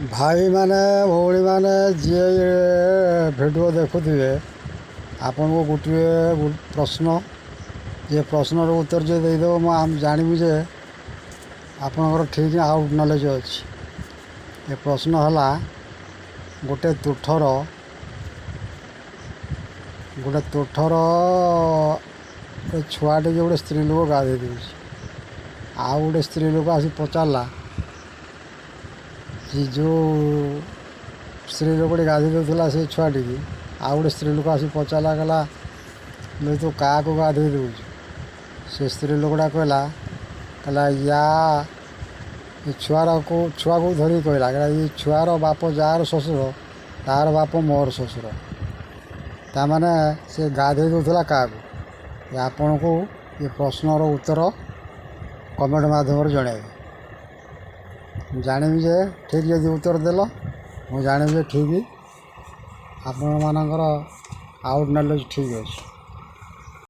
भाई मैंने भौणी मैंने जी भिडियो देखुए आपन को गोटे प्रश्न ये प्रश्नर उत्तर जो देदेव मुझे जानवी जे आपणकर ठीक आउट नॉलेज अच्छी। ये प्रश्न है गोटे तुठर छुआटे गोटे स्त्री लोक गाधे दे आउ गोटे स्त्री लोक आसी पचारा कि जो स्त्री लोक गाधे दूसरा से छुआटी की आउ गोटे स्त्री लोक आसी पचारा कहला तू क्या गाधे दे से स्त्री लोकटा कहला या छुआर को धरिक कहला ये छुआर बाप जार शशुर तार बाप मोर शशुर ताने से गाधे दूसरा क्या आपण को ये प्रश्नर उत्तर कमेंट माध्यम जनइबे जानवी जे ठीक यदि उत्तर देल मुझे जानवी ठीक आपण मानकर आउट नॉलेज ठीक अच्छे।